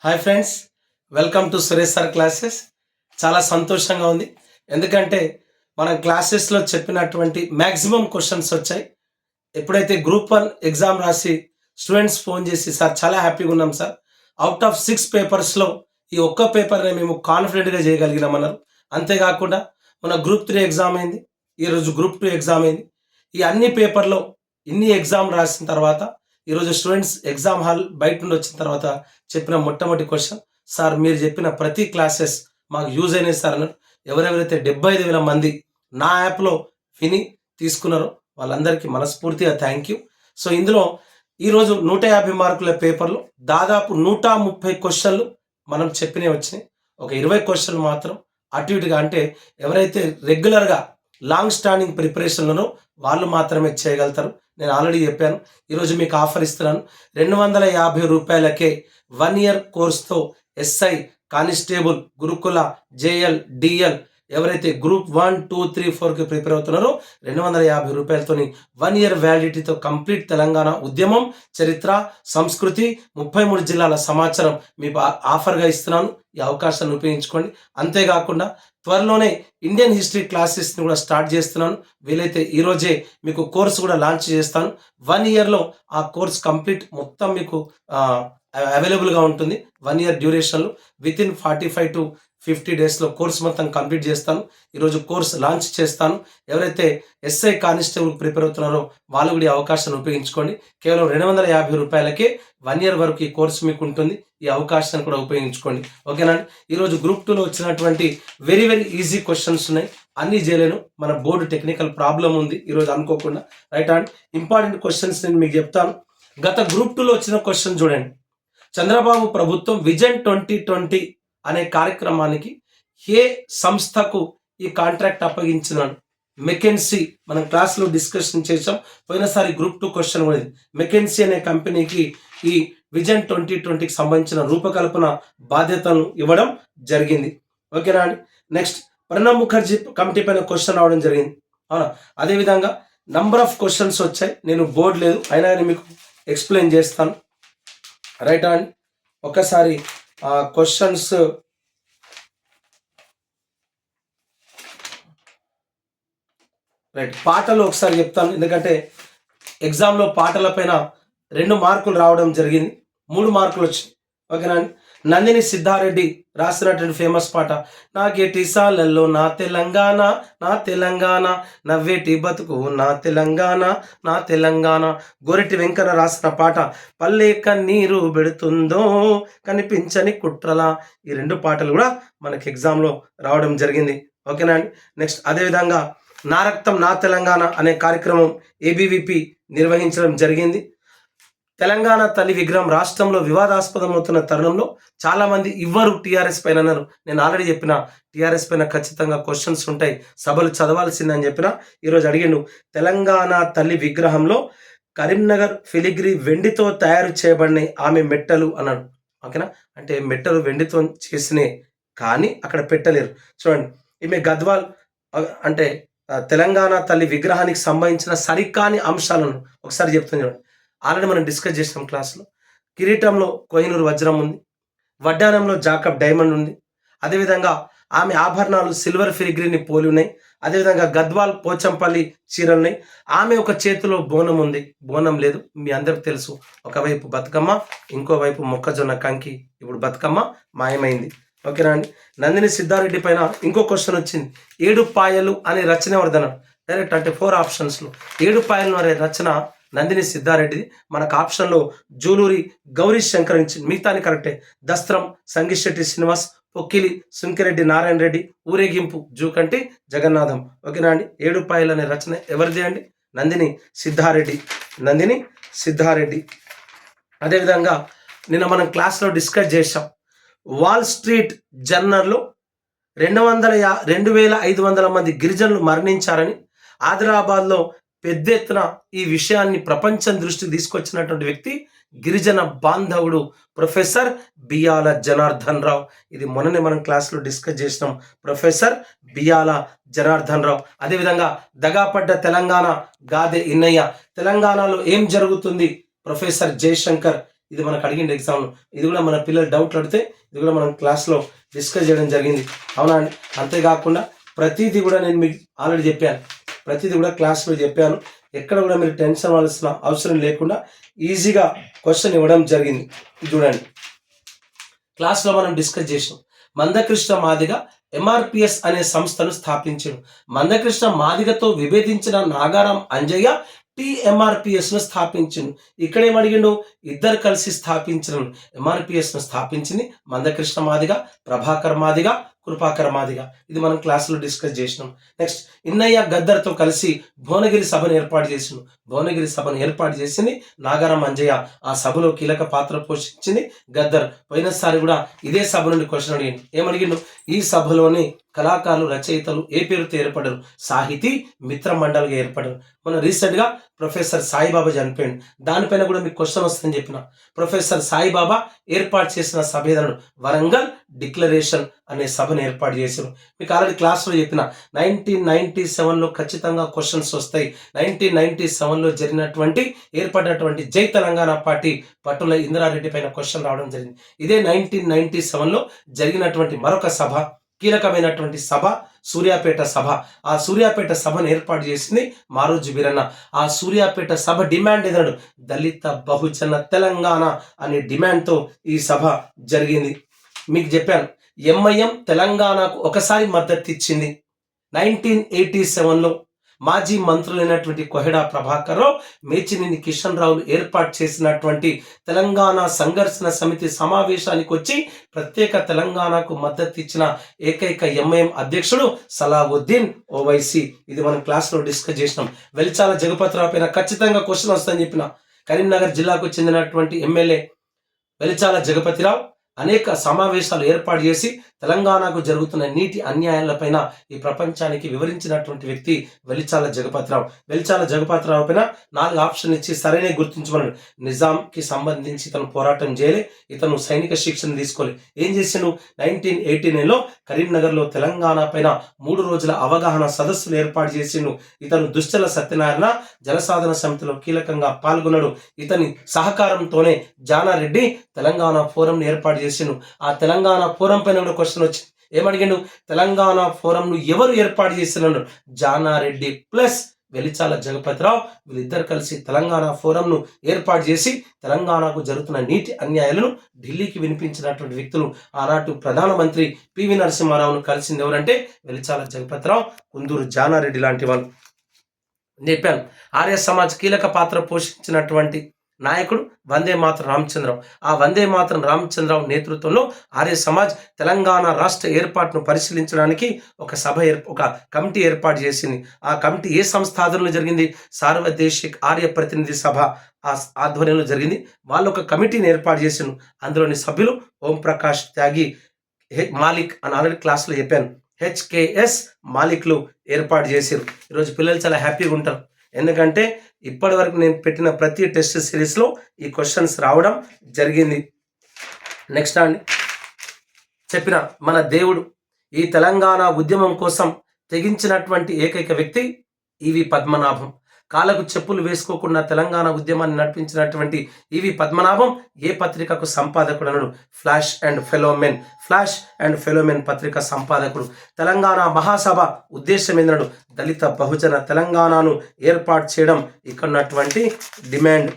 Hi friends, welcome to Suresh sir classes. చాలా సంతోషంగా ఉంది. ఎందుకంటే మనం క్లాసెస్లో చెప్పినటువంటి మ్యాక్సిమం క్వశ్చన్స్ వచ్చాయి. ఎప్పుడైతే గ్రూప్ 1 ఎగ్జామ్ రాసి స్టూడెంట్స్ ఫోన్ చేసి సార్ చాలా హ్యాపీగా ఉన్నాం సార్, అవుట్ ఆఫ్ 6 పేపర్స్లో ఈ ఒక్క పేపర్ని మేము కాన్ఫిడెంట్గా చేయగలిగినామన్నారు. అంతేకాకుండా మన గ్రూప్ 3 ఎగ్జామ్ అయింది, ఈరోజు గ్రూప్ 2 ఎగ్జామ్ అయింది. ఈ అన్ని పేపర్లో ఇన్ని ఎగ్జామ్ రాసిన తర్వాత ఈరోజు స్టూడెంట్స్ ఎగ్జామ్ హాల్ బయట నుండి వచ్చిన తర్వాత చెప్పిన మొట్టమొదటి క్వశ్చన్, సార్ మీరు చెప్పిన ప్రతి క్లాసెస్ మాకు యూజ్ అయినాయి సార్ అన్నారు. ఎవరెవరైతే 75,000 మంది నా యాప్లో విని తీసుకున్నారో వాళ్ళందరికీ మనస్ఫూర్తిగా థ్యాంక్ యూ. సో ఇందులో ఈరోజు 150 మార్కుల పేపర్లో దాదాపు 130 క్వశ్చన్లు మనం చెప్పినవి వచ్చినాయి. ఒక 20 క్వశ్చన్లు మాత్రం అటు ఇటుగా, అంటే ఎవరైతే రెగ్యులర్గా లాంగ్ స్టాండింగ్ ప్రిపరేషన్లను వాళ్ళు మాత్రమే చేయగలుగుతారు. నేను ఆల్రెడీ చెప్పాను, ఈరోజు మీకు ఆఫర్ ఇస్తున్నాను. 250 రూపాయలకే 1 ఇయర్ కోర్స్తో ఎస్ఐ, కానిస్టేబుల్, గురుకుల, జేఎల్, డిఎల్ ఎవరైతే గ్రూప్ 1, 2, 3, 4కి ప్రిపేర్ అవుతున్నారో 250 రూపాయలతోని 1 ఇయర్ వ్యాలిడిటీతో కంప్లీట్ తెలంగాణ ఉద్యమం, చరిత్ర, సంస్కృతి, 33 జిల్లాల సమాచారం మీకు ఆఫర్గా ఇస్తున్నాను. ఈ అవకాశాన్ని ఉపయోగించుకోండి. అంతేకాకుండా త్వరలోనే ఇండియన్ హిస్టరీ క్లాసెస్ని కూడా స్టార్ట్ చేస్తున్నాను. వీలైతే ఈరోజే మీకు కోర్సు కూడా లాంచ్ చేస్తాను. 1 ఇయర్లో ఆ కోర్స్ కంప్లీట్ మొత్తం మీకు అవైలబుల్గా ఉంటుంది. 1 ఇయర్ డ్యూరేషన్లో వితిన్ 45 to 50 డేస్లో కోర్స్ మొత్తం కంప్లీట్ చేస్తాను. ఈరోజు కోర్స్ లాంచ్ చేస్తాను. ఎవరైతే ఎస్ఐ, కానిస్టేబుల్ ప్రిపేర్ అవుతున్నారో వాళ్ళు కూడా ఈ అవకాశాన్ని ఉపయోగించుకోండి. కేవలం 250 రూపాయలకే 1 ఇయర్ వరకు ఈ కోర్స్ మీకు ఉంటుంది. ఈ అవకాశాన్ని కూడా ఉపయోగించుకోండి. ఓకేనా? ఈరోజు గ్రూప్ 2లో వచ్చినటువంటి వెరీ ఈజీ క్వశ్చన్స్ ఉన్నాయి. అన్నీ చేయలేను, మన బోర్డు టెక్నికల్ ప్రాబ్లం ఉంది ఈరోజు అనుకోకుండా. రైట్ అండ్ ఇంపార్టెంట్ క్వశ్చన్స్ నేను మీకు చెప్తాను. గత గ్రూప్ 2లో వచ్చిన క్వశ్చన్ చూడండి. చంద్రబాబు ప్రభుత్వం విజన్ 2020 అనే కార్యక్రమానికి ఏ సంస్థకు ఈ కాంట్రాక్ట్ అప్పగించినాడు? మెకెన్సీ. మనం క్లాస్లో డిస్కషన్ చేసాం, పోయినసారి గ్రూప్ 2 క్వశ్చన్ కూడా. మెకెన్సీ అనే కంపెనీకి ఈ విజన్ 2020కి సంబంధించిన రూపకల్పన బాధ్యతను ఇవ్వడం జరిగింది. ఓకేనా అండి? నెక్స్ట్, ప్రణబ్ ముఖర్జీ కమిటీ పైన క్వశ్చన్ రావడం జరిగింది. అవునా? అదేవిధంగా నంబర్ ఆఫ్ క్వశ్చన్స్ వచ్చాయి. నేను బోర్డు లేదు అయినా కానీ మీకు ఎక్స్ప్లెయిన్ చేస్తాను. రైట్ అండి? ఒకసారి క్వశ్చన్స్ రైట్ పాటలు ఒకసారి చెప్తాను, ఎందుకంటే ఎగ్జామ్లో పాటల పైన 2 మార్కులు రావడం జరిగింది, 3 మార్కులు వచ్చింది. ఓకేనా అండి? నందిని సిద్ధారెడ్డి రాసినటువంటి ఫేమస్ పాట, నాకేటి సాలల్లో నా తెలంగాణ, నా తెలంగాణ, నవ్వేటి బతుకు నా తెలంగాణ, నా తెలంగాణ. గోరెటి వెంకన్న రాసిన పాట, పల్లె కన్నీరు పెడుతుందో కనిపించని కుట్రలా. ఈ 2 పాటలు కూడా మనకి ఎగ్జామ్లో రావడం జరిగింది. ఓకేనా అండి? నెక్స్ట్, అదేవిధంగా నా రక్తం నా తెలంగాణ అనే కార్యక్రమం ఏబీవీపీ నిర్వహించడం జరిగింది. తెలంగాణ తల్లి విగ్రహం రాష్ట్రంలో వివాదాస్పదమవుతున్న తరుణంలో చాలామంది ఇవ్వరు టీఆర్ఎస్ పైన అన్నారు. నేను ఆల్రెడీ చెప్పిన టీఆర్ఎస్ పైన ఖచ్చితంగా క్వశ్చన్స్ ఉంటాయి, సభలు చదవాల్సిందని చెప్పిన. ఈరోజు అడిగిండు, తెలంగాణ తల్లి విగ్రహంలో కరీంనగర్ ఫిలిగ్రీ వెండితో తయారు చేయబడిన ఆమె మెట్టలు అన్నాడు. ఓకేనా? అంటే మెట్టలు వెండితో చేసినే కానీ అక్కడ పెట్టలేరు. చూడండి, ఈమె గద్వాల్ అంటే తెలంగాణ తల్లి విగ్రహానికి సంబంధించిన సరికాని అంశాలను ఒకసారి చెప్తాను చూడండి. ఆల్రెడీ మనం డిస్కస్ చేసాం క్లాస్లో. కిరీటంలో కోహినూరు వజ్రం ఉంది, వడ్డానంలో జాకబ్ డైమండ్ ఉంది. అదేవిధంగా ఆమె ఆభరణాలు సిల్వర్ ఫిలిగ్రీని పోలి ఉన్నాయి. అదేవిధంగా గద్వాల్ పోచంపల్లి చీరలు ఉన్నాయి. ఆమె ఒక చేతిలో బోనం ఉంది, బోనం లేదు. మీ అందరికి తెలుసు, ఒకవైపు బతుకమ్మ, ఇంకోవైపు మొక్కజొన్న కంకి. ఇప్పుడు బతుకమ్మ మాయమైంది. ఓకేనా అండి? నందిని సిద్ధారెడ్డి పైన ఇంకో క్వశ్చన్ వచ్చింది. 7 పాయలు అనే రచన ఎవరిదన్నాడు? డైరెక్ట్ అంటే 4 ఆప్షన్స్లో 7 పాయలు అనే రచన నందిని సిద్ధారెడ్డిది. మనకు ఆప్షన్లో జూలూరి గౌరీ శంకర్ ఇచ్చింది, మిగతాని కరెక్టే. దస్త్రం సంగిశెట్టి శ్రీనివాస్, పొక్కిలి సుంకిరెడ్డి నారాయణ రెడ్డి, ఊరేగింపు జూకంటి జగన్నాథం. ఓకేనా అండి? 7 పాయలు అనే రచన ఎవరిది అండి? నందిని సిద్ధారెడ్డి, నందిని సిద్ధారెడ్డి. అదేవిధంగా నిన్న మనం క్లాస్లో డిస్కస్ చేసాం, వాల్ స్ట్రీట్ జర్నల్లో 2,500 మంది గిరిజనులు మరణించారని, ఆదిలాబాద్లో పెద్ద ఎత్తున ఈ విషయాన్ని ప్రపంచం దృష్టికి తీసుకొచ్చినటువంటి వ్యక్తి గిరిజన బాంధవుడు ప్రొఫెసర్ బియ్యాల జనార్దన్ రావు. ఇది మొన్ననే మనం క్లాస్లో డిస్కస్ చేసినాం, ప్రొఫెసర్ బియ్యాల జనార్దన్ రావు. అదేవిధంగా దగాపడ్డ తెలంగాణ గాదె ఇన్నయ్య, తెలంగాణలో ఏం జరుగుతుంది? ప్రొఫెసర్ జయశంకర్ ఇది మనకు అడిగింది ఎగ్జామ్లో. ఇది కూడా మన పిల్లలు డౌట్లు అడిగితే ఇది కూడా మనం క్లాస్లో డిస్కస్ చేయడం జరిగింది. అవునా అండి? అంతేకాకుండా ప్రతిదీ కూడా నేను మీకు ఆల్రెడీ చెప్పాను, ప్రతిదీ కూడా క్లాస్లో చెప్పాను. ఎక్కడ కూడా మీరు టెన్షన్ అవ్వాల్సిన అవసరం లేకుండా ఈజీగా క్వశ్చన్ ఇవ్వడం జరిగింది. చూడండి, క్లాస్లో మనం డిస్కస్ చేసాం. మందకృష్ణ మాదిగ ఎంఆర్పిఎస్ అనే సంస్థను స్థాపించాడు. మందకృష్ణ మాదిగతో విభేదించిన నాగారం అంజయ్య టీఎంఆర్పిఎస్ ను స్థాపించిండు. ఇక్కడ ఏమడిగిండు? ఇద్దరు కలిసి స్థాపించిన ఎంఆర్పిఎస్ ను స్థాపించింది మందకృష్ణ మాదిగ, ప్రభాకర్ మాదిగ, కృపాకర్ మాదిగ. ఇది మనం క్లాసులో డిస్కస్ చేసినాం. నెక్స్ట్, ఇన్నయ్య గద్దర్తో కలిసి భువనగిరి సభను ఏర్పాటు చేసిండు. భువనగిరి సభను ఏర్పాటు చేసింది నాగారం అంజయ్య. ఆ సభలో కీలక పాత్ర పోషించింది గద్దర్. పోయినసారి కూడా ఇదే సభ నుండి క్వశ్చన్ అడిగిండు. ఏమడిగిండు? ఈ సభలోని కళాకారులు, రచయితలు ఏ పేరుతో ఏర్పడరు? సాహితీ మిత్ర మండలిగా ఏర్పడరు. మన రీసెంట్గా ప్రొఫెసర్ సాయిబాబా చనిపోయింది. దానిపైన కూడా మీకు క్వశ్చన్ వస్తుందని చెప్పిన. ప్రొఫెసర్ సాయిబాబా ఏర్పాటు చేసిన సభ ఏదన్నాడు? వరంగల్ డిక్లరేషన్ అనే సభను ఏర్పాటు చేశారు. మీకు ఆల్రెడీ క్లాస్లో చెప్పిన 1997లో ఖచ్చితంగా క్వశ్చన్స్ వస్తాయి. 1997లో ఏర్పడినటువంటి జై తెలంగాణ పార్టీ పట్టుల ఇందిరారెడ్డి పైన క్వశ్చన్ రావడం జరిగింది. ఇదే 1997లో జరిగినటువంటి మరొక సభ, కీలకమైనటువంటి సభ సూర్యాపేట సభ. ఆ సూర్యాపేట సభను ఏర్పాటు చేసింది మారోజు వీరన్న. ఆ సూర్యాపేట సభ డిమాండ్ ఏదన్నాడు? దళిత బహుజన తెలంగాణ అనే డిమాండ్తో ఈ సభ జరిగింది. మీకు చెప్పాను, ఎంఐఎం తెలంగాణకు ఒకసారి మద్దతు ఇచ్చింది. 1987లో మాజీ మంత్రులైనటువంటి కొహెడా ప్రభాకర్ రావు, మేచినేని కిషన్ రావులు ఏర్పాటు చేసినటువంటి తెలంగాణ సంఘర్షణ సమితి సమావేశానికి వచ్చి ప్రత్యేక తెలంగాణకు మద్దతు ఇచ్చిన ఏకైక ఎంఐఎం అధ్యక్షుడు సలావుద్దీన్ ఓవైసీ. ఇది మనం క్లాస్లో డిస్కస్ చేసినాం. వెలిచాల జగపతిరావు పైన ఖచ్చితంగా క్వశ్చన్ వస్తుందని చెప్పిన. కరీంనగర్ జిల్లాకు చెందినటువంటి ఎమ్మెల్యే వెలిచాల జగపతిరావు అనేక సమావేశాలు ఏర్పాటు చేసి తెలంగాణకు జరుగుతున్న నీటి అన్యాయాలపైన ఈ ప్రపంచానికి వివరించినటువంటి వ్యక్తి వెలిచాల జగపతిరావు. వెలిచాల జగపతిరావు పైన 4 ఆప్షన్ ఇచ్చి సరైన గుర్తించమన్నాడు. నిజాంకి సంబంధించి ఇతను పోరాటం చేయలే, ఇతను సైనిక శిక్షణ తీసుకోలే. ఏం చేసిండు? 1989లో కరీంనగర్లో తెలంగాణ పైన 3 రోజుల అవగాహన సదస్సులు ఏర్పాటు చేసిండు. ఇతను దుశ్చల సత్యనారాయణ జలసాధన సమితిలో కీలకంగా పాల్గొన్నాడు. ఇతని సహకారంతోనే జానారెడ్డి తెలంగాణ ఫోరం ఏర్పాటు చేసిండు. ఆ తెలంగాణ ఫోరం పైన కూడా క్వశ్చన్ వచ్చింది. ఏమడిగిండు? తెలంగాణ ఫోరంను ఎవరు ఏర్పాటు చేసినాడు? జానారెడ్డి ప్లస్ వెలిచాల జగపతిరావు, వీళ్ళిద్దరు కలిసి తెలంగాణ ఫోరంను ఏర్పాటు చేసి తెలంగాణకు జరుగుతున్న నీటి అన్యాయాలను ఢిల్లీకి వినిపించినటువంటి వ్యక్తులు. ఆనాటి ప్రధానమంత్రి పివి నరసింహారావును కలిసింది ఎవరంటే వెలిచాల జగపతిరావు, కుందూరు జానారెడ్డి లాంటి వాళ్ళు. చెప్పాను, ఆర్య సమాజ్ కీలక పాత్ర పోషించినటువంటి నాయకుడు వందే మాతరం రామచంద్రరావు. ఆ వందే మాతరం రామచంద్రరావు నేతృత్వంలో ఆర్య సమాజ్ తెలంగాణ రాష్ట్ర ఏర్పాటును పరిశీలించడానికి ఒక కమిటీ ఏర్పాటు చేసింది. ఆ కమిటీ ఏ సంస్థ ఆధ్వర్యంలో జరిగింది? సార్వదేశిక్ ఆర్య ప్రతినిధి సభ ఆధ్వర్యంలో జరిగింది. వాళ్ళు ఒక కమిటీని ఏర్పాటు చేసిండు. అందులోని సభ్యులు ఓం ప్రకాష్ త్యాగి, మాలిక్ అని ఆల్రెడీ క్లాస్లో చెప్పాను. హెచ్కేఎస్ మాలిక్లు ఏర్పాటు చేశారు. ఈరోజు పిల్లలు చాలా హ్యాపీగా ఉంటారు. ఎందుకంటే ఇప్పటి వరకు నేను పెట్టిన ప్రతి టెస్ట్ సిరీస్లో ఈ క్వశ్చన్స్ రావడం జరిగింది. నెక్స్ట్ అండి, చెప్పిన మన దేవుడు ఈ తెలంగాణ ఉద్యమం కోసం తెగించినటువంటి ఏకైక వ్యక్తి ఈవి పద్మనాభం. కాళ్ళకు చెప్పులు వేసుకోకుండా తెలంగాణ ఉద్యమాన్ని నడిపించినటువంటి ఈవి పద్మనాభం ఏ పత్రికకు సంపాదకుడు అన్నాడు? ఫ్లాష్ అండ్ ఫెలోమెన్ పత్రిక సంపాదకుడు. తెలంగాణ మహాసభ ఉద్దేశం ఏంటన్నాడు? దళిత బహుజన తెలంగాణను ఏర్పాటు చేయడం ఇక్కడ ఉన్నటువంటి డిమాండ్.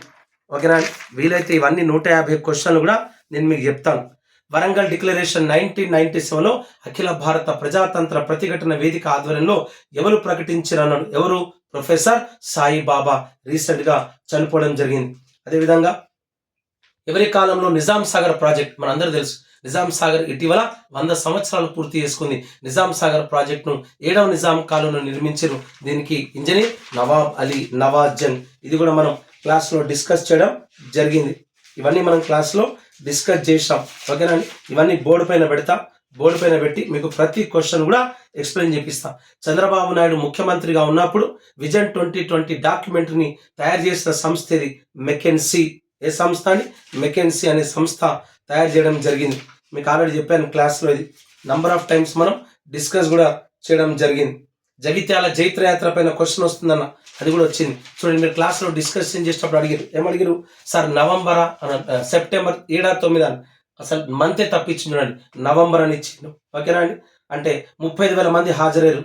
ఓకేనా? వీలైతే ఇవన్నీ 150 క్వశ్చన్లు కూడా నేను మీకు చెప్తాను. వరంగల్ డిక్లరేషన్ 1997లో అఖిల భారత ప్రజాతంత్ర ప్రతిఘటన వేదిక ఆధ్వర్యంలో ఎవరు ప్రకటించారన్నాడు? ఎవరు? ప్రొఫెసర్ సాయిబాబా. రీసెంట్గా చనిపోవడం జరిగింది. అదేవిధంగా ఎవరి కాలంలో నిజాం సాగర్ ప్రాజెక్ట్ మనందరూ తెలుసు. నిజాం సాగర్ ఇటీవల 100 సంవత్సరాలు పూర్తి చేసుకుంది. నిజాం సాగర్ ప్రాజెక్టును 7వ నిజాం కాలంలో నిర్మించారు. దీనికి ఇంజనీర్ నవాబ్ అలీ నవాజ్ జంగ్. ఇది కూడా మనం క్లాస్లో డిస్కస్ చేయడం జరిగింది. ఇవన్నీ మనం క్లాస్లో డిస్కస్ చేసాం. ఓకేనా? ఇవన్నీ బోర్డు పైన పెట్టి మీకు ప్రతి క్వశ్చన్ కూడా ఎక్స్ప్లెయిన్ చేపిస్తా. చంద్రబాబు నాయుడు ముఖ్యమంత్రిగా ఉన్నప్పుడు విజన్ 2020 డాక్యుమెంటరీని తయారు చేసిన సంస్థ ఇది మెకెన్సీ. ఏ సంస్థ అని? మెకెన్సీ అనే సంస్థ తయారు చేయడం జరిగింది. మీకు ఆల్రెడీ చెప్పాను క్లాస్లో. ఇది నంబర్ ఆఫ్ టైమ్స్ మనం డిస్కస్ కూడా చేయడం జరిగింది. జగిత్యాల జైత్రయాత్ర పైన క్వశ్చన్ వస్తుందన్న, అది కూడా వచ్చింది. చూడండి, మీరు క్లాస్లో డిస్కషన్ చేసేటప్పుడు అడిగారు, ఏమడిగారు సార్, నవంబరా సెప్టెంబర్ 7, 9 అని, అసలు మంతే తప్పించింది చూడండి, నవంబర్ అని ఇచ్చిండు. ఓకేనా అండి? అంటే 35,000 మంది హాజరయ్యారు.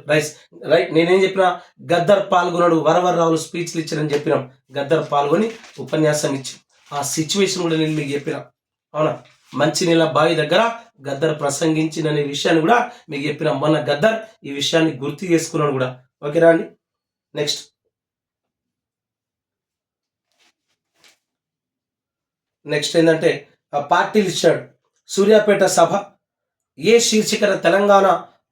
రైట్. నేనేం చెప్పినా, గద్దర్ పాల్గొన్నాడు, వరవర్రావులు స్పీచ్లు ఇచ్చారని చెప్పినాం. గద్దర్ పాల్గొని ఉపన్యాసం ఇచ్చి ఆ సిచ్యువేషన్ కూడా నేను మీకు చెప్పిన, అవునా? మంచినీళ్ళ బావి దగ్గర గద్దర్ ప్రసంగించిననే విషయాన్ని కూడా మీకు చెప్పిన. మొన్న గద్దర్ ఈ విషయాన్ని గుర్తు చేసుకున్నాడు కూడా. ఓకేనా అండి? నెక్స్ట్ ఏంటంటే పార్టీలు ఇచ్చాడు. సూర్యాపేట సభ ఏ శీర్షికన తెలంగాణ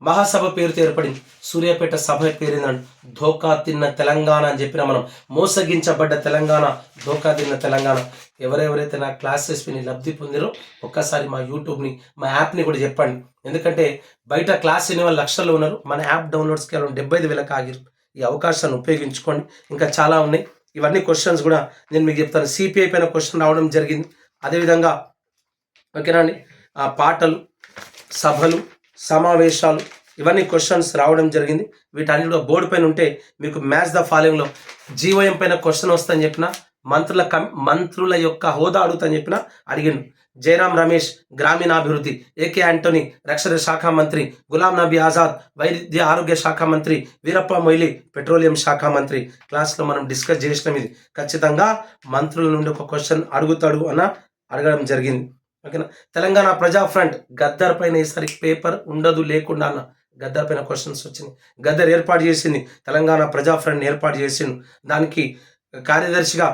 మహాసభ పేరుతో ఏర్పడింది? సూర్యాపేట సభ పేరు ఏంటంటే ధోకా తిన్న తెలంగాణ అని చెప్పిన మనం. మోసగించబడ్డ తెలంగాణ, ధోకా తిన్న తెలంగాణ. ఎవరెవరైతే నా క్లాసెస్ విని లబ్ధి పొందిరో ఒక్కసారి మా యూట్యూబ్ని, మా యాప్ని కూడా చెప్పండి. ఎందుకంటే బయట క్లాస్ వినే వాళ్ళు లక్షల్లో ఉన్నారు, మన యాప్ డౌన్లోడ్స్కి 75,000 ఆగిరు. ఈ అవకాశాన్ని ఉపయోగించుకోండి. ఇంకా చాలా ఉన్నాయి. ఇవన్నీ క్వశ్చన్స్ కూడా నేను మీకు చెప్తాను. సిపిఐ పైన క్వశ్చన్ రావడం జరిగింది. అదేవిధంగా ఓకేనా అండి, ఆ పాటలు, సభలు, సమావేశాలు, ఇవన్నీ క్వశ్చన్స్ రావడం జరిగింది. వీటన్ని కూడా బోర్డు పైన ఉంటే మీకు మ్యాచ్ ద ఫాలోయింగ్లో జీవోఎం పైన క్వశ్చన్ వస్తుందని చెప్పిన, మంత్రుల యొక్క హోదా అడుగుతాని చెప్పిన అడిగిండు. జయరాం రమేష్ గ్రామీణాభివృద్ధి, ఏకే యాంటోనీ రక్షణ శాఖ మంత్రి, గులాం నబీ ఆజాద్ వైద్య ఆరోగ్య శాఖ మంత్రి, వీరప్ప మొయిలీ పెట్రోలియం శాఖ మంత్రి. క్లాస్లో మనం డిస్కస్ చేసినాం. ఇది ఖచ్చితంగా మంత్రుల నుండి ఒక క్వశ్చన్ అడుగుతాడు అన్న అడగడం జరిగింది. ఓకేనా? తెలంగాణ ప్రజా ఫ్రంట్ గద్దర్ పైన ఈసారి పేపర్ ఉండదు లేకుండా అన్న, గద్దర్ పైన క్వశ్చన్స్ వచ్చింది. గద్దర్ ఏర్పాటు చేసింది తెలంగాణ ప్రజా ఫ్రంట్ ఏర్పాటు చేసిండు. దానికి కార్యదర్శిగా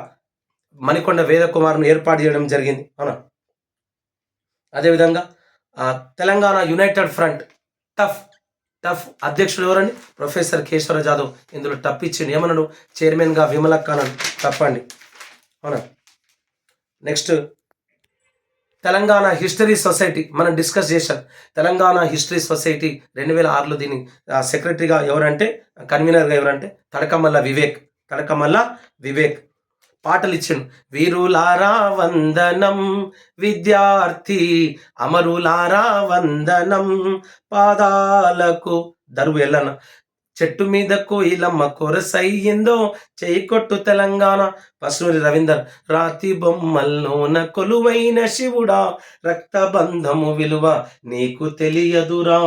మణికొండ వేదకుమార్ను ఏర్పాటు చేయడం జరిగింది. అవునా? అదేవిధంగా తెలంగాణ యునైటెడ్ ఫ్రంట్ టఫ్ అధ్యక్షుడు ఎవరండి? ప్రొఫెసర్ కేశవరావు జాదవ్. ఇందులో టఫ్ ఇచ్చిండు. ఏమన్నాడు? చైర్మన్గా విమలక్క అన్నాడు. తప్పండి. అవునా? నెక్స్ట్ తెలంగాణ హిస్టరీ సొసైటీ మనం డిస్కస్ చేశాం. తెలంగాణ హిస్టరీ సొసైటీ 2006లో దీని సెక్రటరీగా ఎవరంటే, కన్వీనర్గా ఎవరంటే తడకమల్ల వివేక్. పాటలు ఇచ్చిండు. వీరులారా వందనం, విద్యార్థి అమరులారా వందనం, పాదాలకు దరువు ఎల్లన్న, చెట్టు మీద కోయిలమ్మ కొరసయ్యిందో, చేయి కొట్టు తెలంగాణ. పసునూరి రవీందర్, రాతి బొమ్మల్లోన కొలువైన శివుడా, రక్తబంధము విలువ నీకు తెలియదురా.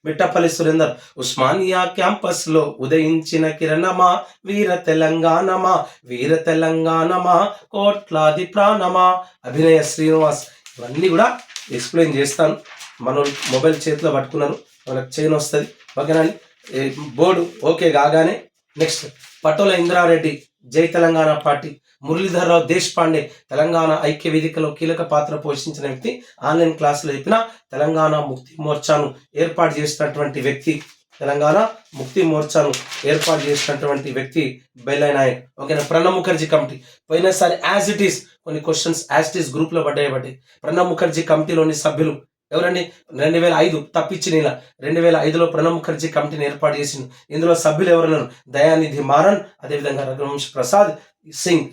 మిట్టపల్లి సురేందర్, ఉస్మానియా క్యాంపస్లో ఉదయించిన కిరణమా, వీర తెలంగాణమా, కోట్లాది ప్రాణమా. అభినయ శ్రీనివాస్. ఇవన్నీ కూడా ఎక్స్ప్లెయిన్ చేస్తాను. మన మొబైల్ చేతిలో పట్టుకున్నారు, వాళ్ళకి చైన్ వస్తుంది. ఓకేనండి? బోర్డు ఓకే కాగానే నెక్స్ట్ పటోల ఇంద్రారెడ్డి, జై తెలంగాణ పార్టీ. మురళీధర్రావు దేశపాండే, తెలంగాణ ఐక్య వేదికలో కీలక పాత్ర పోషించిన వ్యక్తి. ఆన్లైన్ క్లాసులో చెప్పిన తెలంగాణ ముక్తి మోర్చాను ఏర్పాటు చేసినటువంటి వ్యక్తి. బెల్లై నాయక్. ఓకేనా? ప్రణబ్ ముఖర్జీ కమిటీ. పోయినసారి యాజ్ ఇట్ ఈస్ కొన్ని క్వశ్చన్స్ యాజ్ ఇట్ ఈస్ గ్రూప్లో పడ్డాయి. ప్రణబ్ ముఖర్జీ కమిటీలోని సభ్యులు ఎవరండి? 2005 తప్పించిన 2005లో ప్రణబ్ ముఖర్జీ కమిటీని ఏర్పాటు చేసింది. ఇందులో సభ్యులు ఎవరున్నారు? దయానిధి మారన్, అదేవిధంగా రఘువంశ్ ప్రసాద్ సింగ్,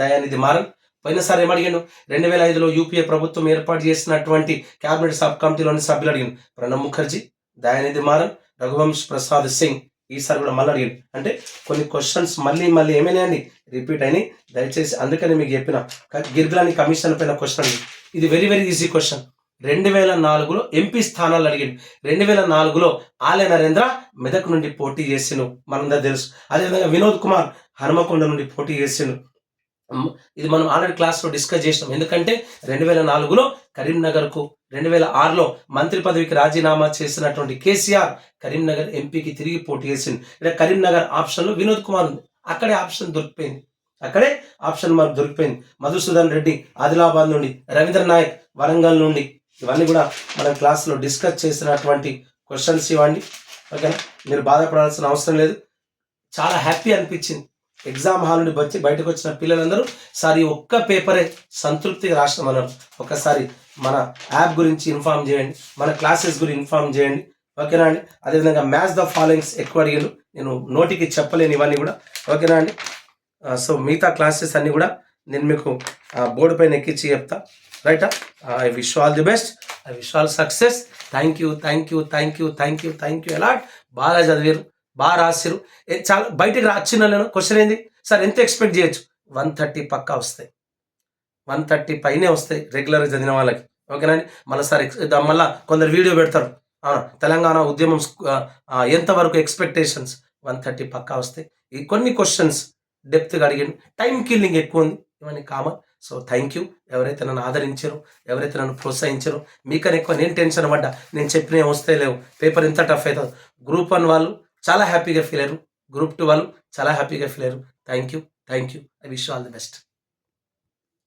దయానిధి మారన్. పోయినసారి ఏమడిగాను? 2005లో యూపీఏ ప్రభుత్వం ఏర్పాటు చేసినటువంటి క్యాబినెట్ సబ్ కమిటీలోని సభ్యులు అడిగాను. ప్రణబ్ ముఖర్జీ, దయానిధి మారన్, రఘువంశ్ ప్రసాద్ సింగ్. ఈసారి కూడా మళ్ళీ అడిగాను. అంటే కొన్ని క్వశ్చన్స్ మళ్ళీ ఏమైనాయండి? రిపీట్ అయినాయి. దయచేసి అందుకని మీకు చెప్పిన గిర్గిలాని కమిషన్ పైన క్వశ్చన్ అడిగింది. ఇది వెరీ వెరీ ఈజీ క్వశ్చన్. 2004లో ఎంపీ స్థానాలు అడిగింది. 2004లో ఆలయ నరేంద్ర మెదక్ నుండి పోటీ చేసిండు, మనందరూ తెలుసు. అదేవిధంగా వినోద్ కుమార్ హనుమకొండ నుండి పోటీ చేసిండు. ఇది మనం ఆల్రెడీ క్లాస్లో డిస్కస్ చేసినాం. ఎందుకంటే 2004లో కరీంనగర్కు, 2006లో మంత్రి పదవికి రాజీనామా చేసినటువంటి కేసీఆర్ కరీంనగర్ ఎంపీకి తిరిగి పోటీ చేసిండు. ఇక్కడ కరీంనగర్ ఆప్షన్లో వినోద్ కుమార్ ఉంది. అక్కడే ఆప్షన్ దొరికిపోయింది. మధుసూదన్ రెడ్డి ఆదిలాబాద్ నుండి, రవీంద్ర నాయక్ వరంగల్ నుండి. ఇవన్నీ కూడా మనం క్లాస్లో డిస్కస్ చేసినటువంటి క్వశ్చన్స్ ఇవ్వండి. ఓకేనా? మీరు బాధపడాల్సిన అవసరం లేదు. చాలా హ్యాపీ అనిపించింది. ఎగ్జామ్ హాల్ నుండి బయటకు వచ్చిన పిల్లలందరూ సార్ ఈ ఒక్క పేపరే సంతృప్తిగా రాసినామన్నారు. ఒకసారి మన యాప్ గురించి ఇన్ఫార్మ్ చేయండి, మన క్లాసెస్ గురించి ఇన్ఫార్మ్ చేయండి. ఓకేనా అండి? అదేవిధంగా మ్యాచ్ ద ఫాలోయింగ్స్ ఎక్కువ అడిగారు, నేను నోటికి చెప్పలేను ఇవన్నీ కూడా. ఓకేనా అండి? సో మిగతా క్లాసెస్ అన్నీ కూడా నేను మీకు బోర్డు పైన ఎక్కించి చెప్తా. రైటా? I wish all the best. I wish all success. Thank you, thank you, thank you, thank you, thank you a lot. బాగా చదివారు, బాగా రాసిరు. చాలా బయటికి రాచిన నేను క్వశ్చన్ ఏంది సార్ ఎంత ఎక్స్పెక్ట్ చేయొచ్చు? 130 పక్కా వస్తాయి, 130 పైనే వస్తాయి రెగ్యులర్గా చదివిన వాళ్ళకి. ఓకేనా అండి? మళ్ళీ సార్ మళ్ళీ కొందరు వీడియో పెడతారు, తెలంగాణ ఉద్యమం ఎంతవరకు ఎక్స్పెక్టేషన్స్, 130 పక్కా వస్తాయి. ఈ కొన్ని క్వశ్చన్స్ డెప్త్గా అడిగాను, టైం కిల్లింగ్ ఎక్కువ ఉంది, ఇవన్నీ కామన్. సో థ్యాంక్ యూ ఎవరైతే నన్ను ఆదరించారో, ఎవరైతే నన్ను ప్రోత్సహించారో. మీకన్నా ఎక్కువ నేను టెన్షన్ పడ్డా, నేను చెప్పినవి వస్తే లేవు, పేపర్ ఎంత టఫ్ అవుతుంది. గ్రూప్ 1 వాళ్ళు చాలా హ్యాపీగా ఫీల్ అయ్యారు, గ్రూప్ 2 వాళ్ళు చాలా హ్యాపీగా ఫీల్ అయ్యారు. Thank you, thank you. I wish all the best.